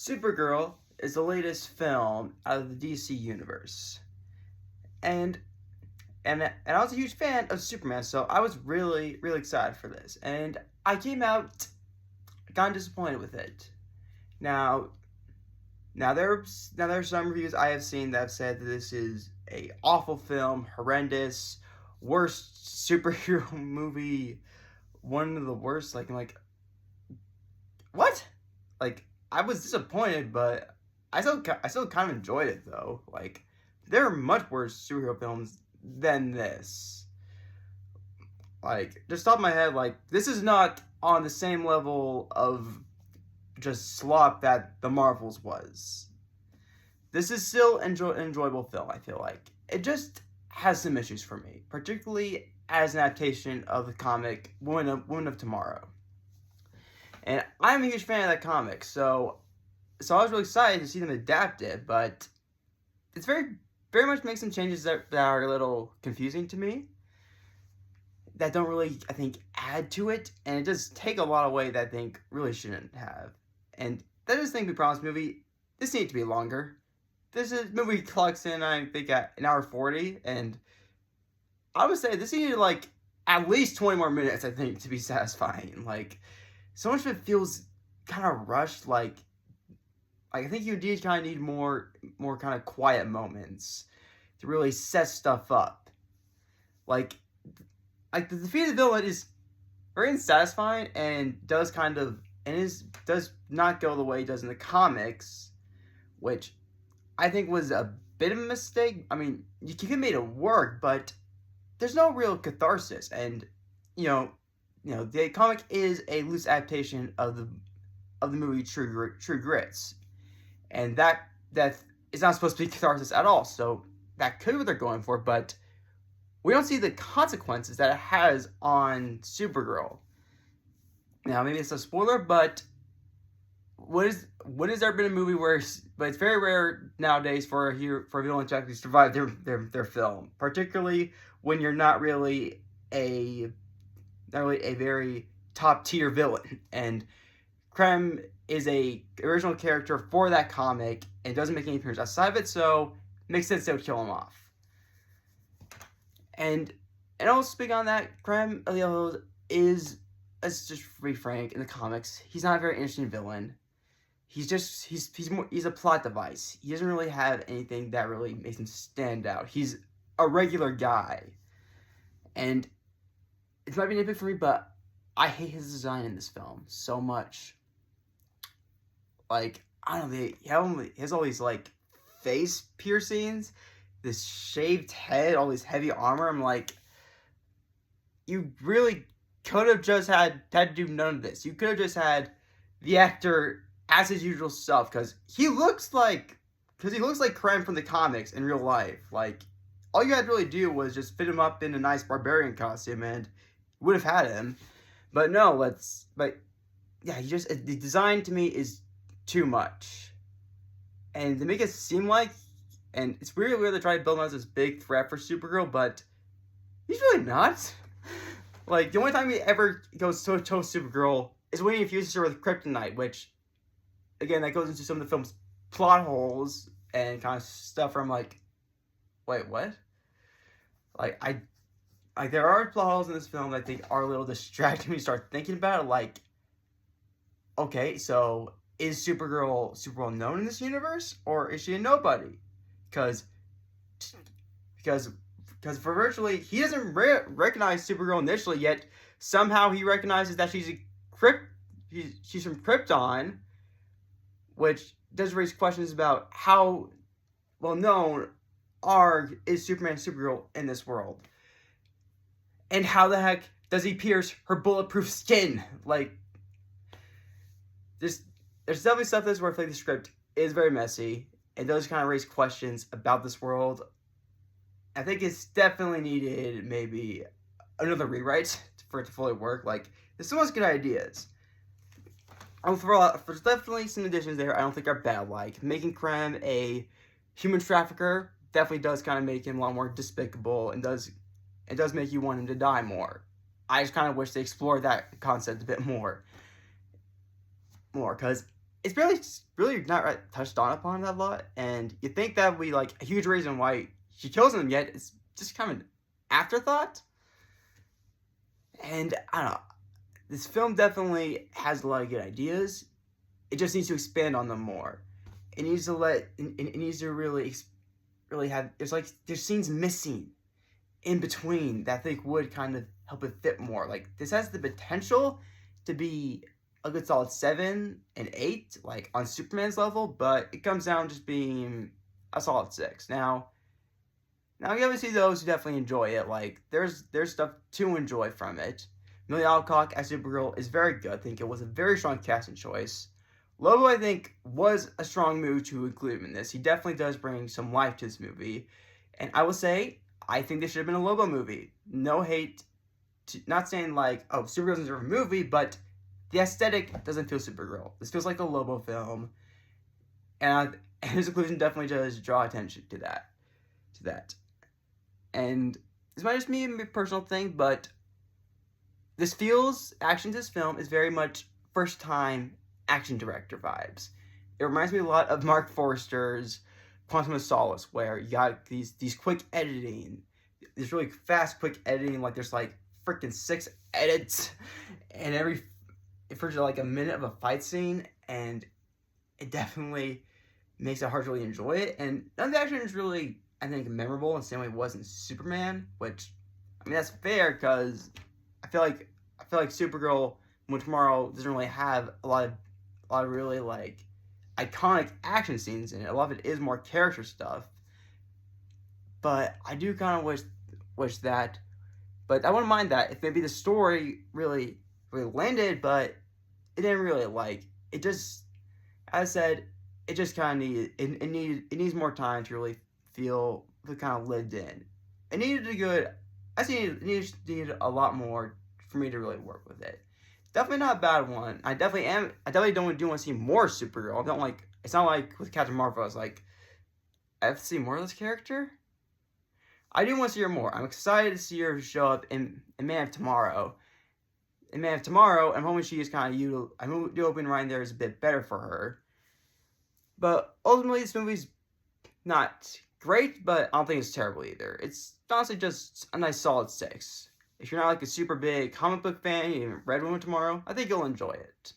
Supergirl is the latest film out of the DC universe, and and I was a huge fan of Superman, so I was really excited for this, and I came out kind of disappointed with it. Now, now there are some reviews I have seen that have said that this is a awful film, horrendous, worst superhero movie, one of the worst. What? Like, I was disappointed, but I still kind of enjoyed it though. Like, there are much worse superhero films than this. Like, just top of my head, like, this is not on the same level of just slop that the Marvels was. This is still an enjoyable film. I feel like it just has some issues for me, particularly as an adaptation of the comic Woman of Tomorrow. And I'm a huge fan of that comic, so I was really excited to see them adapt it, but it's very much makes some changes that are a little confusing to me. That don't really, I think, add to it, and it does take a lot away that I think really shouldn't have. And that is the thing we promised movie. This needs to be longer. Movie clocks in, I think, at an hour 40, and I would say this needed like at least 20 more minutes, I think, to be satisfying. Like, so much of it feels kind of rushed. Like I think you did kind of need more kind of quiet moments to really set stuff up. Like like the defeat of the villain is very unsatisfying and does not go the way it does in the comics, which I think was a bit of a mistake. I mean, you could have made it work, but there's no real catharsis, and you know, the comic is a loose adaptation of the movie True Grits, and that is not supposed to be catharsis at all. So that could be what they're going for, but we don't see the consequences that it has on Supergirl. Now, maybe it's a spoiler, but when has there been a movie where? But it's very rare nowadays for a villain to actually survive their film, particularly when you're not really a very top tier villain. And Krem is a original character for that comic and doesn't make any appearance outside of it, so it makes sense they would kill him off. And also speaking on that, Krem is, let's just be frank, in the comics, he's not a very interesting villain. He's a plot device. He doesn't really have anything that really makes him stand out. He's a regular guy. And it might be nitpick for me, but I hate his design in this film so much. Like, I don't know, he has all these, like, face piercings, this shaved head, all this heavy armor. I'm like, you really could have just had to do none of this. You could have just had the actor as his usual self, because he looks like Krem from the comics in real life. Like, all you had to really do was just fit him up in a nice barbarian costume, and you would have had him. But no, the design to me is too much, and to make it seem like, and it's really weird to try to build him as this big threat for Supergirl, but he's really not. Like, the only time he ever goes toe-to-toe Supergirl is when he infuses her with kryptonite, which, again, that goes into some of the film's plot holes and kind of stuff where I'm like, wait, what? Like, there are plot holes in this film that I think are a little distracting when you start thinking about it. Like, okay, so is Supergirl known in this universe, or is she a nobody? Because for virtually, he doesn't recognize Supergirl initially, yet somehow he recognizes that she's from Krypton, which does raise questions about how well known is Superman and Supergirl in this world. And how the heck does he pierce her bulletproof skin? Like, there's definitely stuff that's where I feel like the script is very messy. It does kind of raise questions about this world. I think it's definitely needed maybe another rewrite for it to fully work. Like, there's so much good ideas. There's definitely some additions there I don't think are bad. Like, making Krem a human trafficker definitely does kind of make him a lot more despicable, and does make you want him to die more. I just kind of wish they explored that concept a bit more. Because it's really not touched on upon that a lot, and you think that would be like a huge reason why she kills him, yet it's just kind of an afterthought. And I don't know, this film definitely has a lot of good ideas. It just needs to expand on them more. It needs to it needs to really have. There's scenes missing in between that I think would kind of help it fit more. Like this has the potential to be a good solid 7 and 8, like on Superman's level, but it comes down to just being a solid 6. Now you have to see those who definitely enjoy it. Like there's stuff to enjoy from it. Millie Alcock as Supergirl is very good. I think it was a very strong casting choice. Lobo, I think, was a strong move to include him in this. He definitely does bring some life to this movie. And I will say, I think this should have been a Lobo movie. No hate, not saying like, oh, Supergirl doesn't deserve a movie, but the aesthetic doesn't feel Supergirl. This feels like a Lobo film. And his inclusion definitely does draw attention to that. And this might just be a personal thing, but action to this film is very much first time action director vibes. It reminds me a lot of Mark Forster's Quantum of Solace, where you got these quick editing, this really fast quick editing, like there's like freaking 6 edits, and for like a minute of a fight scene, and it definitely makes it hard to really enjoy it. And none of the action is really, I think, memorable in the same way it was in Superman, which, I mean, that's fair, because I feel like Supergirl Moon Tomorrow doesn't really have a lot of really like iconic action scenes in it. A lot of it is more character stuff. But I do kind of wish that. But I wouldn't mind that if maybe the story really landed, but it didn't really it. Just, as I said, it just kind of needs more time to really feel kind of lived in. It needed a good. I see it needed a lot more for me to really work with it. Definitely not a bad one. I definitely do want to see more Supergirl. I don't like. It's not like with Captain Marvel. I was like, I have to see more of this character. I do want to see her more. I'm excited to see her show up in Man of Tomorrow. In Man of Tomorrow, I'm hoping she is kind of I'm hoping Ryan there is a bit better for her. But ultimately, this movie's not great, but I don't think it's terrible either. It's honestly just a nice solid 6. If you're not like a super big comic book fan, you haven't read one tomorrow, I think you'll enjoy it.